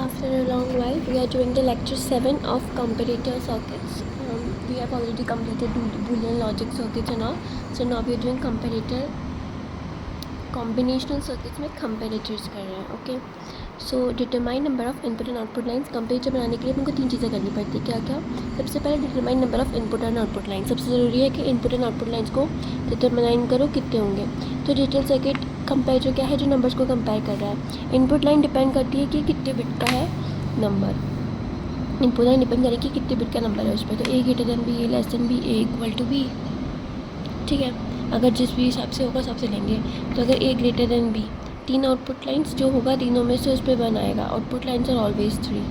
After a long while, we are doing the lecture 7 of comparator circuits. We have already completed Boolean logic circuits and all. So now we are doing comparator combinational circuits में comparators कर रहे हैं. Okay. So determine number of input and output lines. Comparator बनाने के लिए हमको 3 चीज़ें करनी पड़ती है. क्या क्या? सबसे पहले determine number of input and output line. सबसे ज़रूरी है कि इनपुट एंड आउटपुट लाइन्स को डिटरमाइन करो कितने होंगे. तो डिजिटल सर्किट कंपेरेटर क्या है? जो नंबर्स को कंपेयर कर रहा है. इनपुट लाइन डिपेंड करती है कि कितने बिट का है नंबर. इनपुट लाइन डिपेंड करेगी कि कितने बिट का नंबर है उस पर. तो A greater than B, A less than B, A equal to B. ठीक है. अगर जिस भी हिसाब से होगा हिसाब से लेंगे. तो अगर A greater than B, 3 output lines जो होगा तीनों में से उस पर 1 आएगा. Output lines are always 3.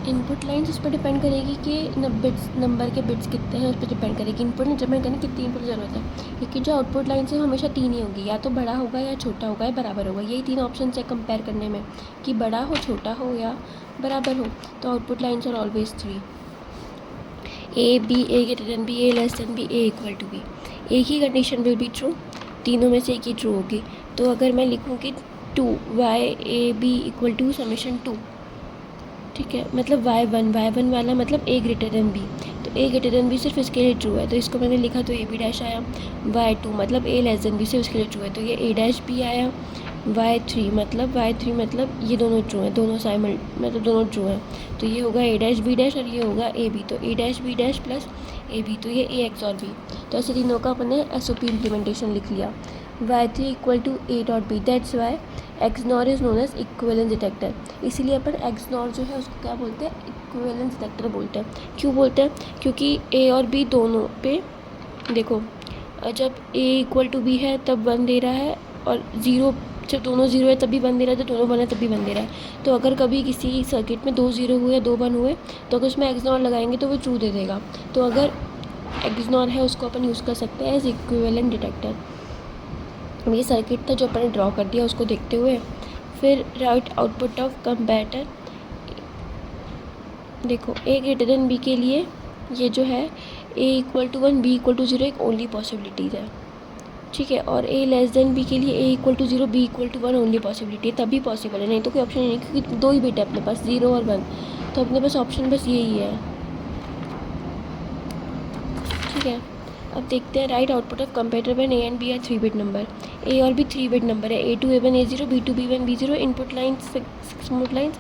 Input lines उस पर डिपेंड करेगी कि नंबर के बिट्स कितने हैं उस पर डिपेंड करेगी. इनपुट में डिपेंड करने कितनी इनपुट ज़रूरत है, क्योंकि जो आउटपुट लाइन्स है हमेशा 3 ही होगी. या तो बड़ा होगा या छोटा होगा या बराबर होगा. यही 3 ऑप्शन है कंपेयर करने में, कि बड़ा हो, छोटा हो या बराबर हो. तो output lines are always 3. A B, A greater than B, A less than B, A equal to B. एक ही कंडीशन विल बी ट्रू. तीनों में से एक ही ट्रू होगी. तो अगर मैं लिखूँ कि 2 Y A B equal to summation 2, ठीक है, मतलब y1 वाला मतलब a ग्रेटर देन b. तो a ग्रेटर देन b सिर्फ इसके लिए ट्रू है, तो इसको मैंने लिखा तो a b डैश आया. y2 मतलब a लेस देन b सिर्फ इसके लिए ट्रू है, तो ये a डैश b आया. y3 मतलब ये दोनों ट्रू हैं, दोनों मतलब दोनों ट्रू हैं. तो ये होगा a डैश b डैश और ये होगा a b. तो a dash b dash plus a b, तो ये a x और b. तो ऐसे तीनों का अपने SOP इम्प्लीमेंटेशन लिख लिया. y3 equal to a dot b. That's Y XNOR is known as equivalence detector. इसीलिए अपन XNOR जो है उसको क्या बोलते हैं? इक्विवेलेंस डिटेक्टर बोलते हैं. क्यों बोलते हैं? क्योंकि a और b दोनों पे देखो, जब a इक्वल टू b है तब 1 दे रहा है, और 0 जब दोनों 0 है तब भी 1 दे रहा है, जब दोनों 1 है तब भी 1 दे रहा है. तो अगर कभी किसी सर्किट में 2 0 हुए, 2 1 हुए, तो अगर उसमें XNOR लगाएंगे तो वो ट्रू दे देगा. तो अगर XNOR है उसको अपन यूज़ कर सकते हैं एज इक्विवेलेंट डिटेक्टर. ये सर्किट था जो अपन ने ड्रॉ कर दिया, उसको देखते हुए फिर राइट आउटपुट ऑफ कंपैरेटर. देखो a ग्रेटर देन b के लिए ये जो है a equal to 1, b equal to 0 एक ओनली पॉसिबिलिटीज़ है. ठीक है. और a लेस देन b के लिए a equal to 0, b equal to 1 only possibility है. तभी पॉसिबल है, नहीं तो कोई ऑप्शन नहीं, क्योंकि 2 ही बिट है अपने पास, 0 और 1. तो अपने पास ऑप्शन बस यही है. ठीक है. अब देखते हैं right output of comparator when a and b are 3 bit number. a और b 3 बिट नंबर है. a2 a1 a0 b2 b1 b0. Input lines 6 input lines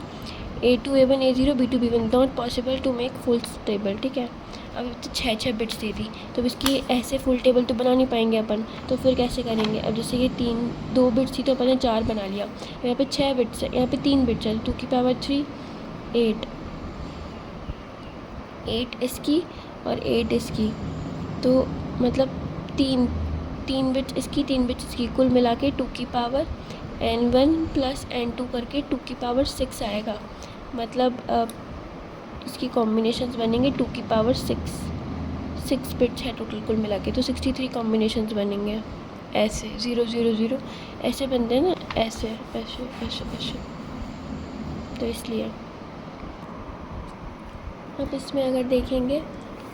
a2 a1 a0 b2 b1. Not possible to make full table. ठीक है. अब तो 6 bits दे दी, तो इसकी ऐसे full table तो बना नहीं पाएंगे अपन. तो फिर कैसे करेंगे? अब जैसे ये 2 बिट्स थी तो अपन ने 4 बना लिया. यहाँ पे 6 बिट्स है, यहाँ पे 3 बिट्स है. 2 की पावर 3 8 इसकी और 8 इसकी. तो मतलब 3 बिट्स इसकी, 3 बिट्स इसकी, कुल मिला के 2 की पावर n1 प्लस n2 करके 2 की पावर 6 आएगा. मतलब इसकी कॉम्बिनेशंस बनेंगे 2 की पावर 6 बिट्स है टोटल कुल मिला के, तो 63 कॉम्बिनेशंस बनेंगे. ऐसे 0 0 0 ऐसे बनते हैं ना, ऐसे ऐसे ऐसे ऐसे. तो इसलिए अब इसमें अगर देखेंगे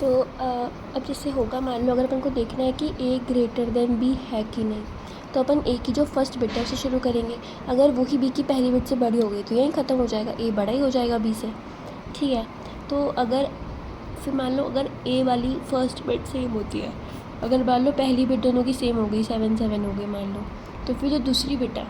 तो अब जैसे होगा, मान लो अगर अपन को देखना है कि a ग्रेटर देन b है कि नहीं, तो अपन a की जो फर्स्ट बिट है उससे शुरू करेंगे. अगर वही b की पहली बिट से बड़ी हो गई तो यहीं ख़त्म हो जाएगा, a बड़ा ही हो जाएगा b से. ठीक है. तो अगर फिर मान लो अगर a वाली फर्स्ट बिट सेम होती है, अगर मान लो पहली बिट दोनों की सेम हो गई, 7 7 हो गई मान लो, तो फिर जो दूसरी बिट है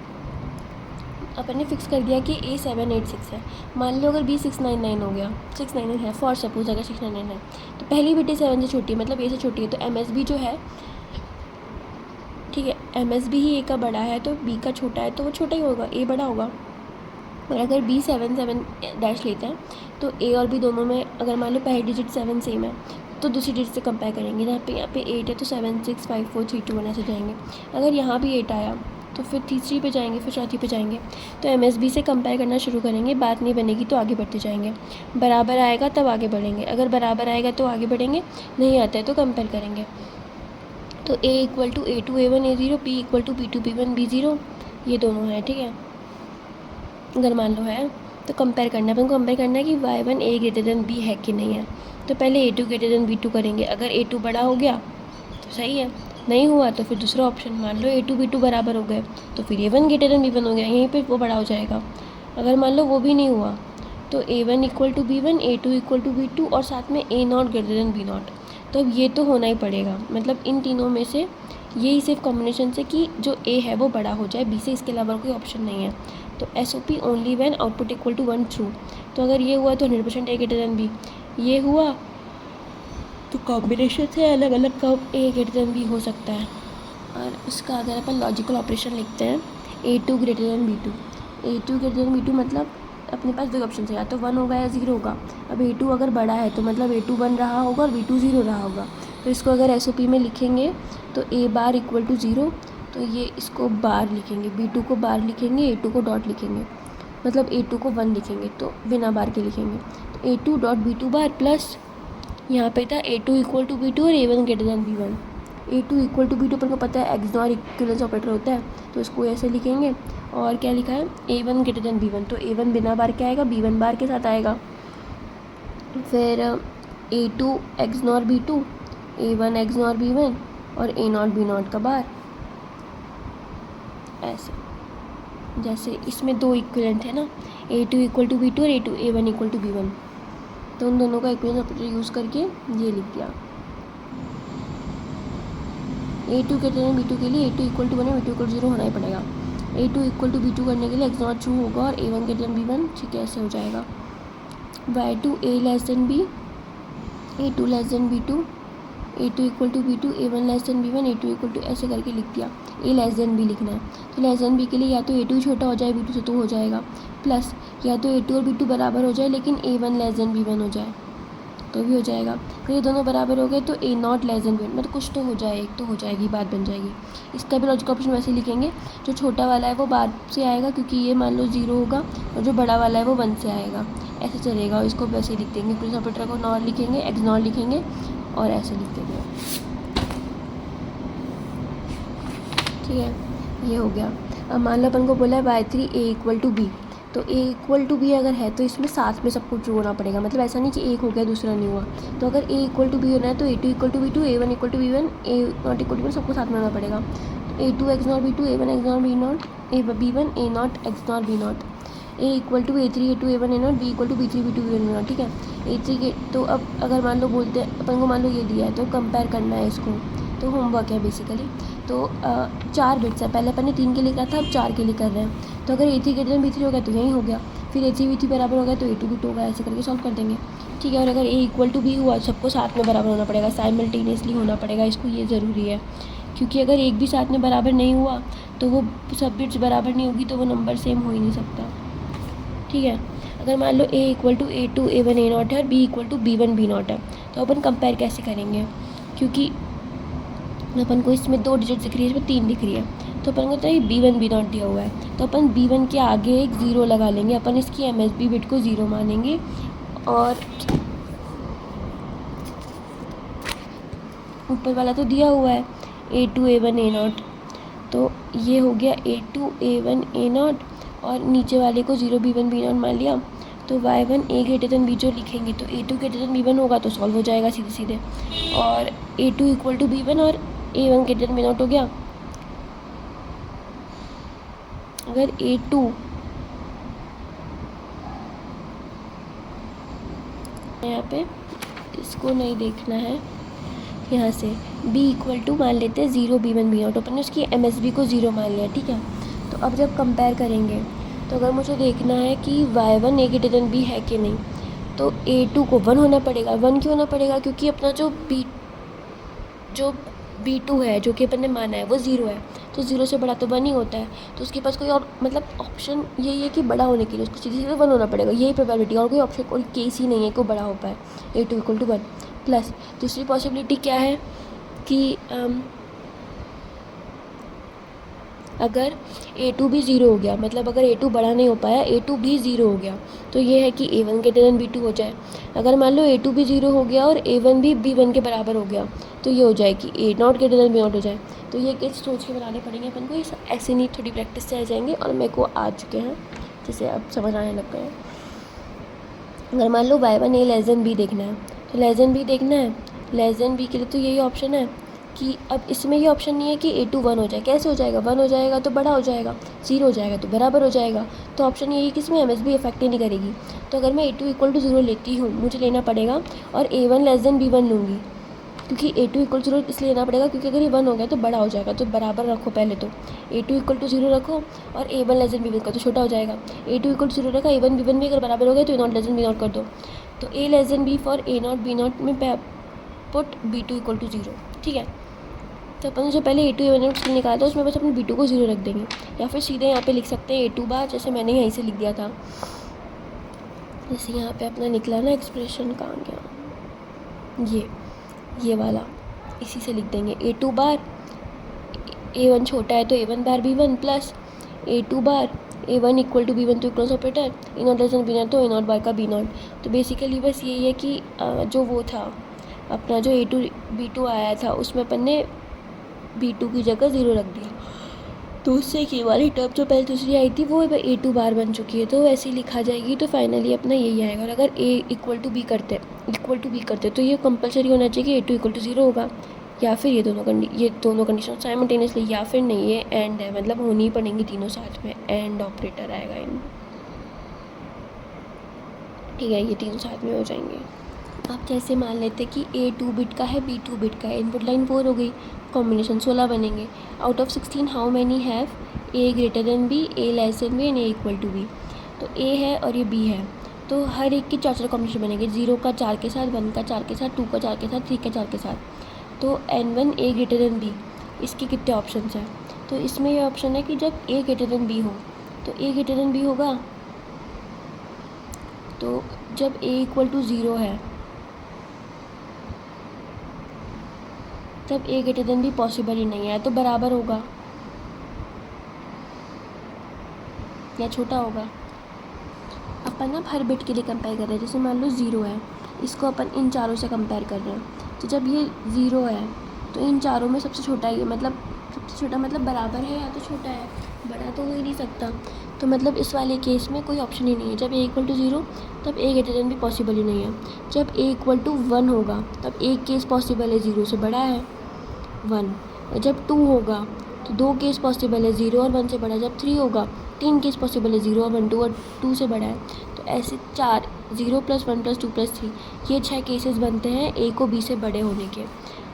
अपन ने फिक्स कर दिया कि a 7 8 6 है. मान लो अगर b 6 9 9 हो गया, 6 9 9 है, फॉर सपोज अगर 6 9 9 है, तो पहली बिट 7 से छोटी है, मतलब a से छोटी है, तो MSB जो है, ठीक है, MSB ही a का बड़ा है, तो b का छोटा है, तो वो छोटा ही होगा, a बड़ा होगा. और अगर b 7 7 डैश लेते हैं, तो a और b दोनों में अगर मान लो पहली डिजिट 7 सेम है, तो दूसरी डिजिट से कंपेयर करेंगे. यहाँ पे 8 है तो 7 6 5 4 3 2 1 ऐसे जाएंगे. अगर यहाँ भी 8 आया तो फिर तीसरी पे जाएंगे, फिर चौथी पे जाएंगे. तो MSB से कंपेयर करना शुरू करेंगे. बात नहीं बनेगी तो आगे बढ़ते जाएंगे. बराबर आएगा तब आगे बढ़ेंगे. अगर बराबर आएगा तो आगे बढ़ेंगे, नहीं आता है तो कंपेयर करेंगे. तो a equal to a2 a1 a0, b equal to b2 b1 b0, ये दोनों हैं. ठीक है. अगर मान लो है तो कंपेयर करना है, अपन को कंपेयर करना है कि y1 a greater than b है कि नहीं है. तो पहले a2 ग्रेटर देन b2 करेंगे. अगर a2 बड़ा हो गया तो सही है, नहीं हुआ तो फिर दूसरा ऑप्शन, मान लो a2 b2 बराबर हो गए, तो फिर a1 ग्रेटर देन b1 हो गया, यहीं पे वो बड़ा हो जाएगा. अगर मान लो वो भी नहीं हुआ तो A1 equal to B1, A2 equal to B2 और साथ में A0 ग्रेटर देन B0। तो अब ये तो होना ही पड़ेगा, मतलब इन तीनों में से यही सिर्फ कॉम्बिनेशन से कि जो A है वो बड़ा हो जाए B से, इसके अलावा कोई ऑप्शन नहीं है। तो SOP only when output equal to 1 true. तो अगर ये हुआ तो 100% A ग्रेटर देन B, ये हुआ तो कॉम्बिनेशन से अलग अलग कब A ग्रेटर देन B हो सकता है। और इसका अगर अपन लॉजिकल ऑपरेशन लिखते हैं A2 greater than B2, A2 greater than B2 मतलब अपने पास दो ऑप्शन है, या तो 1 होगा या 0 होगा। अब A2 अगर बड़ा है तो मतलब A2 1 रहा होगा और B2 0 रहा होगा। तो इसको अगर SOP में लिखेंगे तो A बार इक्वल टू 0, तो ये इसको बार लिखेंगे, B2 को बार लिखेंगे, A2 को डॉट लिखेंगे, मतलब A2 को 1 लिखेंगे तो बिना बार के लिखेंगे। तो A2 डॉट B2 बार प्लस यहाँ पे था A2 इक्वल टू B2 और A1 greater than B1। A2 equal to B2 अपन को पता है XNOR इक्विवेलेंस ऑपरेटर होता है, तो इसको ऐसे लिखेंगे। और क्या लिखा है A1 ग्रेटर देन B1, तो A1 बिना बार के आएगा, B1 बार के साथ आएगा। फिर A2 XNOR B2, A1 XNOR B1 और A0 B0 का बार, ऐसे। जैसे इसमें दो इक्विवेलेंट है ना, A2 इक्वल टू B2 और A1 इक्वल टू B1, तो उन दोनों का इक्विवेलेंस ऑपरेटर यूज़ करके ये लिख दिया। A2 ग्रेटर देन B2 के लिए A2 इक्वल टू 1 और B2 इक्वल टू 0 होना ही पड़ेगा। A2 इक्वल टू B2 करने के लिए XNOR ट्रू होगा और A1 ग्रेटर देन B1, ठीक है, ऐसे हो जाएगा। Y2 A less than B, A2 less than B2, A2 equal to B2, A1 less than B1, A2 equal to, ऐसे करके लिख दिया। A लेस देन B लिखना है, तो लेस देन B के लिए या तो A2 छोटा हो जाए B2 से तो हो जाएगा, प्लस या तो A2 और B2 बराबर हो जाए लेकिन A1 लेस देन B1 हो जाए तो भी हो जाएगा। तो ये दोनों बराबर हो गए तो A0 लेस देन B1, मतलब कुछ तो हो जाए, एक तो हो जाएगी, बात बन जाएगी। इसका भी लॉजिकल ऑपरेशन वैसे लिखेंगे, जो छोटा वाला है वो बाद से आएगा क्योंकि ये मान लो 0 होगा, और जो बड़ा वाला है वो 1 से आएगा, ऐसे चलेगा। और इसको वैसे लिख देंगे, प्लस ऑपरेटर को नॉर लिखेंगे, XNOR लिखेंगे और ऐसे लिख देंगे, ठीक है, ये हो गया। अब मान लो अपन को बोला है Y3 A equal to B, तो A इक्वल टू B अगर है तो इसमें साथ में सबको ट्रू होना पड़ेगा, मतलब ऐसा नहीं कि एक हो गया दूसरा नहीं हुआ। तो अगर A इक्वल टू B होना है तो A2 equal to B2, A1 equal to B1, A0 equal to B1 सबको साथ में होना पड़ेगा। A2 XNOR B2, A1 XNOR B0, B1 A0 XNOR B0, A equal to A3 A2 A1 A0, B equal to B3 B2 B1 A0, ठीक है। A3 के तो अब अगर मान लो बोलते हैं अपन को, मान लो ये दिया है तो कंपेयर करना है इसको, तो होमवर्क है बेसिकली। तो 4 बिट्स है, पहले अपन ने 3 के लिए करा था, अब 4 के लिए कर रहे हैं। तो अगर A3 ग्रेटर देन B3 हो गया तो यही हो गया, फिर A3 B3 बराबर हो गया तो A2 B2 होगा, ऐसे करके सॉल्व कर देंगे, ठीक है। और अगर A इक्वल टू B हुआ सबको साथ में बराबर होना पड़ेगा, साइमल्टेनियसली होना पड़ेगा इसको, ये ज़रूरी है क्योंकि अगर एक भी साथ में बराबर नहीं हुआ तो वो सब बिट्स बराबर नहीं होगी तो वो नंबर सेम हो ही नहीं सकता, ठीक है। अगर मान लो A equal to A2 A1 A0 है और B equal to B1 B0 है, तो अपन कंपेयर कैसे करेंगे, क्योंकि अपन को इसमें 2 डिजिट दिख रही है, इसमें 3 दिख रही है, तो अपन को चाहिए B1 B0 दिया हुआ है, तो अपन B1 के आगे एक 0 लगा लेंगे, अपन इसकी MSB बिट को 0 मानेंगे। और ऊपर वाला तो दिया हुआ है A2 A1 A0, तो ये हो गया A2 A1 A0 और नीचे वाले को 0 B1 B0 मान लिया। तो Y1 A greater than B जो लिखेंगे तो A2 ग्रेटर देन B1 होगा तो सॉल्व हो जाएगा सीधे सीधे, और A2 इक्वल टू B1 और A1 ग्रेटर देन B0 हो गया। अगर A2 यहाँ पे इसको नहीं देखना है, यहाँ से B इक्वल टू मान लेते हैं 0 B1 B0, तो अपन ने उसकी MSB को 0 मान लिया, ठीक है। तो अब जब कंपेयर करेंगे तो अगर मुझे देखना है कि Y1 A greater than B है कि नहीं, तो A2 को 1 होना पड़ेगा। 1 क्यों होना पड़ेगा, क्योंकि अपना जो B2 है जो कि अपन ने माना है वो 0 है, तो 0 से बड़ा तो 1 ही होता है, तो उसके पास कोई और मतलब ऑप्शन यही है कि बड़ा होने के लिए उसको सीधे सीधे 1 होना पड़ेगा, यही प्रोबेबिलिटी, और कोई ऑप्शन कोई केस ही नहीं है कि वो बड़ा हो पाए। A2 इक्वल टू 1 प्लस दूसरी पॉसिबिलिटी क्या है कि अगर A2 भी 0 हो गया, मतलब अगर A2 बड़ा नहीं हो पाया, A2 भी 0 हो गया, तो ये है कि A1 ग्रेटर देन B2 हो जाए। अगर मान लो A2 भी 0 हो गया और A1 भी B1 के बराबर हो गया, तो ये हो जाए कि A0 ग्रेटर देन B0 हो जाए। तो ये केस सोच के बनाने पड़ेंगे अपन को, ऐसे नहीं, थोड़ी प्रैक्टिस से आ जाएंगे और मेरे को आ चुके हैं, जैसे अब समझ आने लग गए हैं। अगर मान लो Y1 A less than B देखना है, तो लेस देन B देखना है, लेस देन B के लिए तो यही ऑप्शन है कि अब इसमें ये ऑप्शन नहीं है कि A2 1 हो जाए। कैसे हो जाएगा? 1 हो जाएगा तो बड़ा हो जाएगा, 0 हो जाएगा तो बराबर हो जाएगा। तो ऑप्शन यही है कि इसमें MSB इफेक्ट ही नहीं करेगी। तो अगर मैं A2 = 0 लेती हूँ, मुझे लेना पड़ेगा, और A1 < B1 लूँगी, क्योंकि A2 = 0 इसलिए लेना पड़ेगा क्योंकि अगर ये 1 हो गया तो बड़ा हो जाएगा। तो बराबर रखो पहले तो, A2 = 0 रखो और A1 < B1 का तो छोटा हो जाएगा। A2 = 0 रखा, A1 B1 भी अगर बराबर हो गए तो A0 < B0 कर दो। तो A < B for A0 B0 में पुट B2 = 0। ठीक है, तो अपन जो पहले A2 A1 निकाला था उसमें बस अपने B2 को 0 रख देंगे, या फिर सीधे यहाँ पे लिख सकते हैं A2 बार, जैसे मैंने यहीं से लिख दिया था। जैसे यहाँ पे अपना निकला ना एक्सप्रेशन, कहाँ गया, ये वाला, इसी से लिख देंगे A2 बार, A1 छोटा है तो A1 बार B1 प्लस A2 बार A1 = B1 तो क्रॉस ऑपरेटर, A0 < B0 तो A0 बार का B0। तो बेसिकली बस यही है कि जो वो था अपना जो A2 B2 आया था उसमें अपन ने B2 की जगह 0 रख दिया, तो उससे ये वाली टर्म जो पहले दूसरी आई थी वो A2 बार बन चुकी है, तो ऐसे ही लिखा जाएगी। तो फाइनली अपना यही आएगा। और अगर A = B करते तो ये कंपलसरी होना चाहिए कि A2 = 0 होगा, या फिर ये दोनों कंडीशन साइमल्टेनियसली, या फिर नहीं, ये एंड है, मतलब होनी ही पड़ेंगी तीनों साथ में, एंड ऑपरेटर आएगा इनमें। ठीक है, ये तीनों साथ में हो जाएंगे। अब जैसे मान लेते कि A 2 बिट का है, B 2 बिट का है, इनपुट लाइन 4 हो गई, कॉम्बिनेशन 16 बनेंगे। Out of 16 how many have A < B, A < B and A = B। तो A है और ये B है, तो हर एक के 4 कॉम्बिनेशन बनेंगे, 0 का 4 के साथ, 1 का 4 के साथ, 2 का 4 के साथ, 3 का 4 के साथ। तो N1 A < B, इसके कितने ऑप्शन हैं? तो इसमें ये ऑप्शन है कि जब A < B हो, तो A < B होगा, तो जब A = 0 है तब A < B पॉसिबल ही नहीं है, तो बराबर होगा या छोटा होगा। अपन अब हर बिट के लिए कंपेयर कर रहे हैं। जैसे मान लो 0 है, इसको अपन इन चारों से कंपेयर कर रहे हैं, तो जब ये 0 है तो इन चारों में सबसे छोटा ही है, मतलब सबसे छोटा मतलब बराबर है या तो छोटा है, बड़ा तो हो ही नहीं सकता। तो मतलब इस वाले केस में कोई ऑप्शन ही नहीं है। जब A = 0 तब A < B पॉसिबल ही नहीं है। जब A = 1 होगा तब एक केस पॉसिबल है, 0 से बड़ा है 1। और जब 2 होगा तो 2 केस पॉसिबल है, 0 और 1 से बड़ा है। जब 3 होगा 3 केस पॉसिबल है, 0 और 1, 2 और 2 से बड़ा है। तो ऐसे 4, 0 + 1 + 2 + 3, ये 6 केसेस बनते हैं A को B से बड़े होने के।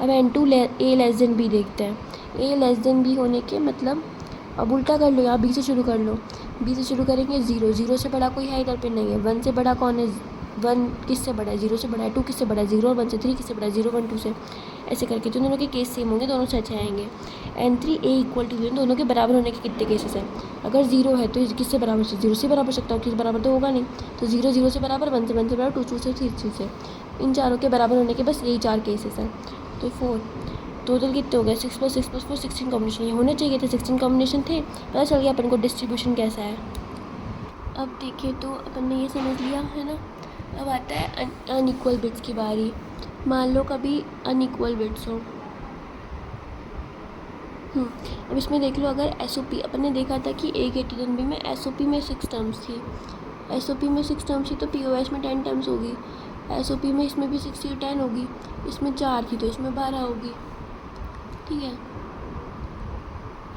अब N2 A < B देखते हैं। A < B होने के मतलब, अब उल्टा कर लो, यहाँ B से शुरू कर लो। B से शुरू करेंगे 0, 0 से बड़ा कोई है इधर पे नहीं है। 1 से बड़ा कौन है? 1 किससे बड़ा है? 0 से बड़ा है। 2 किससे बड़ा है? 0 और 1 से। 3 किससे बड़ा है? 0, 1, 2 से। ऐसे करके तो दोनों के केस सेम होंगे, दोनों से अच्छे आएंगे। N3 A = B, दोनों के बराबर होने के कितने केसेस हैं? अगर 0 है तो किससे बराबर से? 0 से बराबर सकता हो, किस बराबर तो होगा नहीं। तो 0, 0 से बराबर, 1 से बराबर, 2, 2 से, 3 से। इन चारों के बराबर होने के बस यही 4 केसेस हैं। तो 4 टोटल कितने हो गए? 6 + 6 + 4 16 कॉम्बिनेशन। ये होने चाहिए थे, 16 कॉम्बिनेशन थे। पता चल गया अपन को डिस्ट्रीब्यूशन कैसा है। अब देखिए तो अपन ने ये समझ लिया है ना। अब आता है अनइक्वल बिट्स की बारी। मान लो कभी अनइक्वल बिट्स हो। अब इसमें देख लो, अगर SOP अपन ने देखा था कि A < B में SOP में 6 टर्म्स थी, SOP में 6 टर्म्स थी, तो POS में 10 टर्म्स होगी। SOP में इसमें भी 6 या 10 होगी, इसमें 4 थी तो इसमें 12 होगी। ठीक है,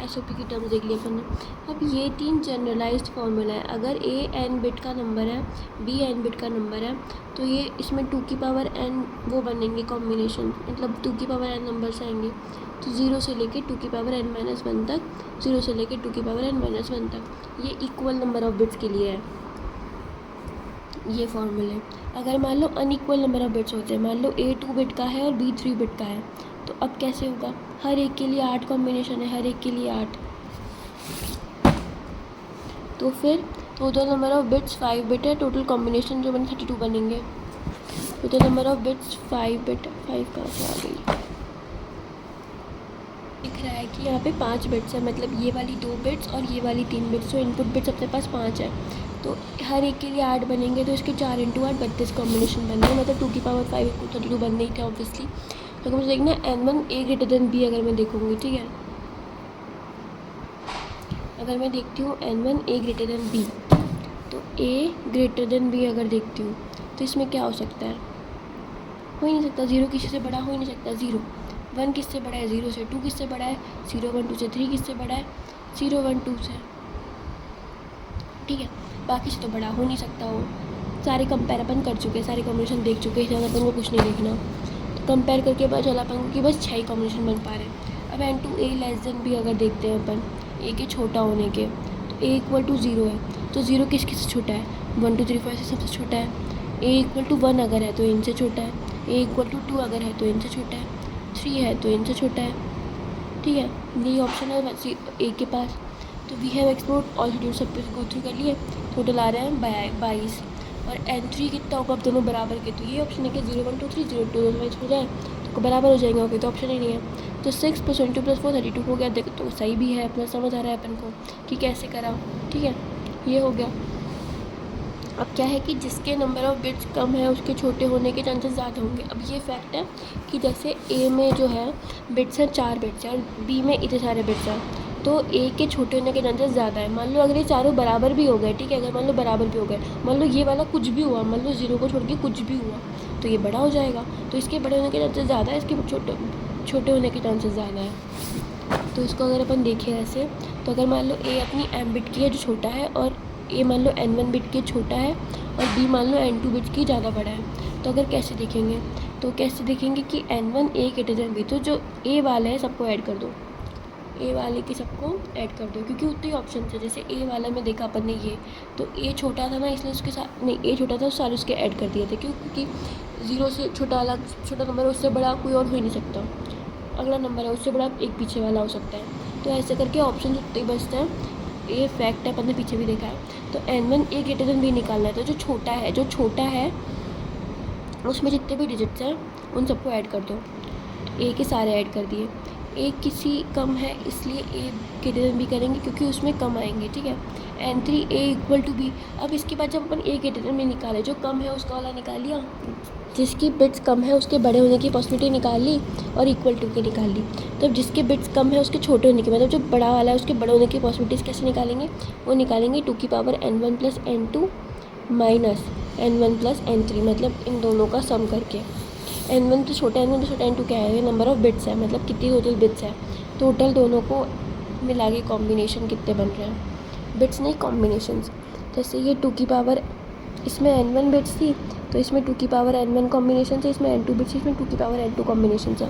SOP की टर्म्स देख लिया अपन ने। अब ये 3 जनरलाइज्ड फार्मूला है। अगर A n बिट का नंबर है, B n बिट का नंबर है, तो ये इसमें 2 की पावर n वो बनेंगे कॉम्बिनेशन, मतलब 2 की पावर n नंबर्स आएंगे। तो 0 से लेके 2 की पावर n - 1 तक, 0 से लेके 2 की पावर n - 1 तक, ये इक्वल नंबर ऑफ बिट्स के लिए है ये फॉर्मूले। अगर मान लो अनइक्वल नंबर ऑफ बिट्स होते हैं, मान लो A 2 बिट का है और B 3 बिट का है, तो अब कैसे होगा? हर एक के लिए 8 कॉम्बिनेशन है, हर एक के लिए 8। तो फिर total number of bits 5 bit है, टोटल कॉम्बिनेशन जो बने 32 बनेंगे। Total number of bits 5 bit, 5 कहाँ से आ गई? दिख रहा है कि यहाँ पे 5 बिट्स है, मतलब ये वाली 2 बिट्स और ये वाली 3 बिट्स। तो इनपुट बिट्स अपने पास 5 है, तो हर एक के लिए 8 बनेंगे। तो इसके 4 × 8 32 कॉम्बिनेशन बन रहे, मतलब 2 की पावर 5 = 32 बनने ही थे ऑब्वियसली। तो मुझे देखना N1 A < B अगर मैं देखूँगी, ठीक है। अगर मैं देखती हूँ N1 A < B, तो A < B अगर देखती हूँ तो इसमें क्या हो सकता है? हो ही नहीं सकता, 0 किसी से बड़ा हो ही नहीं सकता। 0 1 किससे बड़ा है 0 से, 2 किससे बड़ा है 0 1 2 से, 3 किससे बड़ा है 0 1 2 से, ठीक है। बाकी से तो बड़ा हो नहीं सकता हो। सारे कंपेयर अपन कर चुके हैं, सारे कॉम्बिनेशन देख चुके हैं, अपन को कुछ नहीं देखना। तो कंपेयर करके पता चला अपन को कि बस 6 ही कॉम्बिनेशन बन पा रहे हैं। अब and two A less than B अगर देखते हैं अपन, ए के छोटा होने के, तो ए इक्वल टू 0 है, तो 0 किस किस से छोटा है 1 2 3 4 से सबसे छोटा है। ए इक्वल टू 1 अगर है तो इनसे छोटा है, ए इक्वल टू 2 अगर है तो इनसे छोटा है, 3 है तो इनसे छोटा है, ठीक है। यही ऑप्शन है ए के पास। तो we have explored all schedule सब कुछ गो थ्रू कर लिए, टोटल आ रहे हैं 22। और N3 कितना होगा, अब दोनों बराबर के, तो ये ऑप्शन है कि 0 1 2 3 0 2 दोनों मैच हो जाए तो बराबर हो जाएंगे, ओके तो ऑप्शन ही नहीं है। तो 6 + 22 + 4 32 हो गया, देखो तो सही भी है, अपना समझ आ रहा है अपन को कि कैसे करा, ठीक है। ये हो गया। अब क्या है कि जिसके नंबर ऑफ़ बिट्स कम है उसके छोटे होने के चांसेस ज़्यादा होंगे। अब ये फैक्ट है कि जैसे ए में जो है बिट्स हैं 4 बिट्स हैं और बी में इतने सारे बिट्स हैं, तो ए के छोटे होने के चांसेस ज़्यादा है। मान लो अगर ये चारों बराबर भी हो गए, ठीक है, अगर मान लो बराबर भी हो गए, मान लो ये वाला कुछ भी हुआ, मान लो 0 को छोड़ के कुछ भी हुआ, तो ये बड़ा हो जाएगा, तो इसके बड़े होने के चांसेस ज़्यादा है, इसके छोटे होने के चांसेस ज़्यादा है। तो इसको अगर अपन देखें ऐसे, तो अगर मान लो ए अपनी m बिट की है जो छोटा है, और ए मान लो n1 बिट की छोटा है, और बी मान लो n2 बिट की ज़्यादा बड़ा है। तो अगर कैसे देखेंगे, तो कैसे देखेंगे कि n1 ए ग्रेटर देन बी, तो जो ए वाला है सबको ऐड कर दो, ए वाले के सबको ऐड कर दो, क्योंकि उतने ही ऑप्शन थे। जैसे ए वाला में देखा अपन ने ये, तो ए छोटा था ना, इसलिए उसके साथ नहीं, ए छोटा था तो सारे उसके ऐड कर दिए थे, क्योंकि 0 से छोटा वाला, छोटा नंबर है उससे बड़ा कोई और हो ही नहीं सकता, अगला नंबर है उससे बड़ा एक पीछे वाला हो सकता है। तो ऐसे करके ऑप्शन उतने ही बचते हैं। ये फैक्ट है, अपन ने पीछे भी देखा है। तो n1 ए ग्रेटर देन बी निकालना है, तो जो छोटा है उसमें जितने भी डिजिट्स हैं उन सबको ऐड कर दो। ए के सारे ऐड कर दिए। ए किसी कम है इसलिए ए ग्रेटर देन बी करेंगे, क्योंकि उसमें कम आएंगे, ठीक है। n3 A equal to B. अब इसके बाद जब अपन ए ग्रेटर देन बी निकाले, जो कम है उसका वाला निकाल लिया, जिसकी बिट्स कम है उसके बड़े होने की पॉसिबिलिटी निकाल ली, और इक्वल टू की निकाल ली। तब जिसके बिट्स कम है उसके छोटे होने की, मतलब जो बड़ा वाला है उसके बड़े होने की पॉसिबिलिटीज़ कैसे निकालेंगे, वो निकालेंगे 2 की power n1 + n2 minus n1 + n3, मतलब इन दोनों का सम करके। n1 तो छोटा n2 क्या है, ये नंबर ऑफ़ बिट्स है, मतलब कितनी टोटल बिट्स है, टोटल दोनों को मिला के कॉम्बिनेशन कितने बन रहे हैं, बिट्स नहीं कॉम्बिनेशंस। जैसे ये 2 की पावर, इसमें n1 बिट्स थी तो इसमें 2 की पावर n1 कॉम्बिनेशन है, इसमें n2 बिट्स, इसमें 2 की पावर n2 कॉम्बिनेशन है।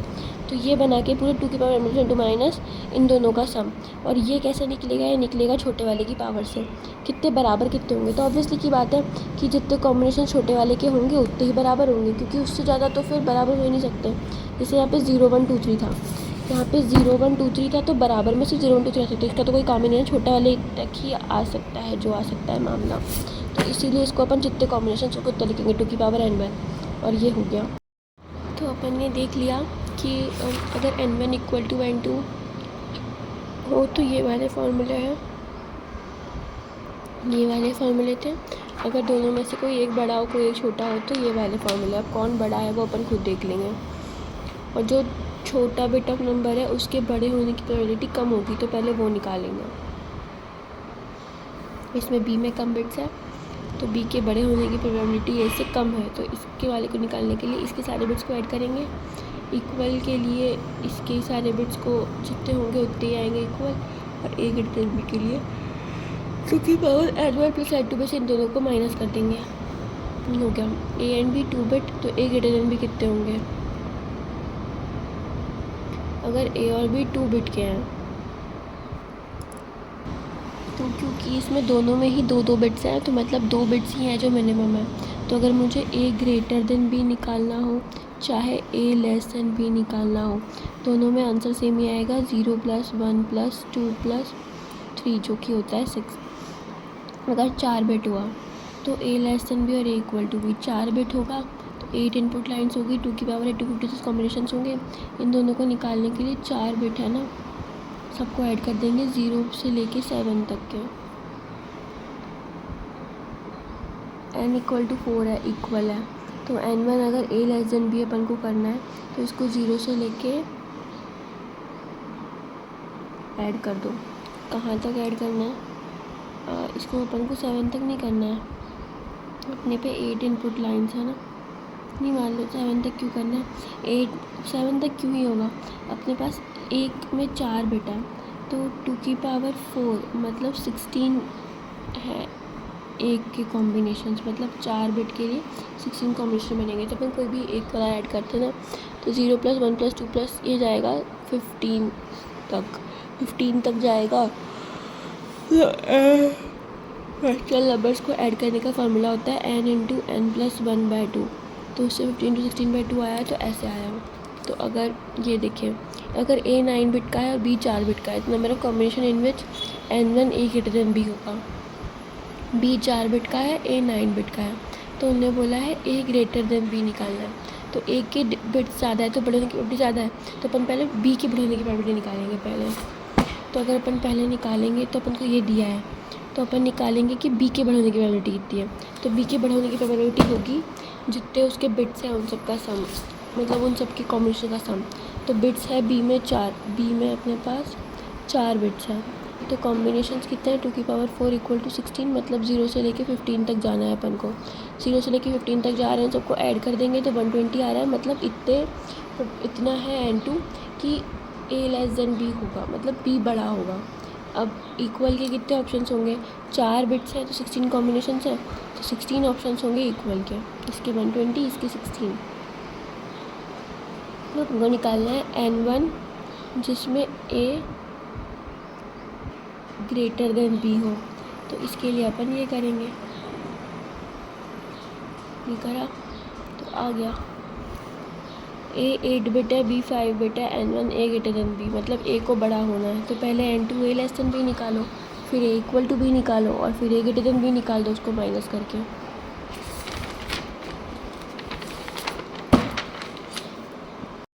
तो ये बना के पूरे 2 की पावर n2 माइनस इन दोनों का सम। और ये कैसे निकलेगा, ये निकलेगा छोटे वाले की पावर से, कितने बराबर कितने होंगे। तो ऑब्वियसली की बात है कि जितने कॉम्बिनेशन छोटे वाले के होंगे उतने ही बराबर होंगे, क्योंकि उससे ज़्यादा तो फिर बराबर हो ही नहीं सकते। जैसे यहाँ पे 0 1 2 3 था, यहाँ पे 0 1 2 3 था, तो बराबर में से 0 1 2 3 आ सकते, इसका तो कोई काम ही नहीं है, छोटा वाले तक ही आ सकता है जो आ सकता है मामला। तो इसीलिए इसको अपन जितने कॉम्बिनेशन उसको उतना लिखेंगे 2 की पावर n1, और ये हो गया। तो अपन ने देख लिया कि अगर n1 इक्वल टू n2 हो तो ये वाले फार्मूले हैं, ये वाले फार्मूले थे। अगर दोनों में से कोई एक बड़ा हो कोई एक छोटा हो तो ये वाले फार्मूले। अब कौन बड़ा है वो अपन खुद देख लेंगे, और जो छोटा बिट ऑफ नंबर है उसके बड़े होने की प्रोबेबिलिटी कम होगी, तो पहले वो निकालेंगे। इसमें बी में कम बिट्स है तो बी के बड़े होने की प्रोबेबिलिटी ए से कम है, तो इसके वाले को निकालने के लिए इसके सारे बिट्स को ऐड करेंगे। इक्वल के लिए इसके सारे बिट्स को जितने होंगे उतने ही आएंगे इक्वल, और ए ग्रेटर देन बी के लिए 2 की पावर n1 + n2 में से इन दोनों को माइनस कर देंगे। ये हो गया। ए एंड बी 2 बिट, तो ए ग्रेटर देन बी कितने होंगे, अगर ए और बी 2 बिट के हैं तो क्योंकि इसमें दोनों में ही 2 2 बिट्स हैं, तो मतलब 2 बिट्स ही हैं जो मिनिमम है। तो अगर मुझे ए ग्रेटर देन बी निकालना हो चाहे ए लेस देन बी निकालना हो, दोनों में आंसर सेम ही आएगा, 0 + 1 + 2 + 3 जो कि होता है 6। अगर 4 बिट हुआ तो ए लेस देन बी और ए इक्वल टू बी 4 बिट होगा, तो 8 इनपुट लाइन्स होगी, 2 की पावर 8 256 कॉम्बिनेशन होंगे। इन दोनों को निकालने के लिए 4 बिट है ना, सबको ऐड कर देंगे 0 से लेके 7 तक के। n इक्वल टू 4 है, इक्वल है, तो n1 अगर a लेस देन b अपन को करना है तो इसको 0 से लेके ऐड कर दो। कहाँ तक ऐड करना है, इसको अपन को 7 तक नहीं करना है, अपने पे 8 इनपुट लाइन्स है ना, नहीं मान लो 7 तक क्यों करना है, 7 तक क्यों ही होगा, अपने पास एक में 4 बिट है तो 2 की पावर 4 मतलब 16 है एक के कॉम्बिनेशंस, मतलब 4 बिट के लिए 16 कॉम्बिनेशन बनेंगे। तो अपन कोई भी एक कलर ऐड करते ना तो 0 + 1 + 2 + ये जाएगा 15 तक जाएगा। नेचुरल नंबर्स को ऐड करने का फार्मूला होता है n × n + 1/2, तो उससे 15 × 16/2 आया तो ऐसे आया। तो अगर ये देखिए, अगर a 9 बिट का है और b 4 बिट का है तो number of combination in which n1 a > b होगा। b 4 बिट का है, a 9 बिट का है, तो उन्होंने बोला है a > b निकालना है। तो a के बिट्स ज़्यादा है तो बड़े होने की प्रोबेबिलिटी ज़्यादा है, तो अपन पहले b के बड़े होने की प्रोबेबिलिटी निकालेंगे पहले। तो अगर अपन पहले निकालेंगे तो अपन को ये दिया है, तो अपन निकालेंगे कि b के बड़े होने की प्रोबेबिलिटी कितनी है। तो b के बड़े होने की प्रोबेबिलिटी होगी जितने उसके बिट्स हैं उन सब का सम, मतलब उन सब के कॉम्बिनेशन का सम। तो बिट्स है b में 4, b में अपने पास 4 बिट्स हैं, तो कॉम्बिनेशंस कितने हैं 2 की पावर 4 = 16, मतलब 0 से लेके 15 तक जाना है अपन को। 0 से लेके 15 तक जा रहे हैं, सबको ऐड कर देंगे तो 120 आ रहा है, मतलब इतना है n2 कि a <b होगा, मतलब b बड़ा होगा। अब इक्वल के कितने ऑप्शंस होंगे, 4 बिट्स हैं तो 16 कॉम्बिनेशंस हैं, तो 16 ऑप्शंस होंगे इक्वल के, इसके 120 इसके 16। तो हमको निकालना है n1 जिसमें a > b हो, तो इसके लिए अपन ये करेंगे, ये करा तो आ गया a 8 बिट है, b 5 बिट है, n1 a > b, मतलब a को बड़ा होना है। तो पहले n2 a <b निकालो, फिर a = b निकालो और फिर a > b निकाल दो उसको माइनस करके।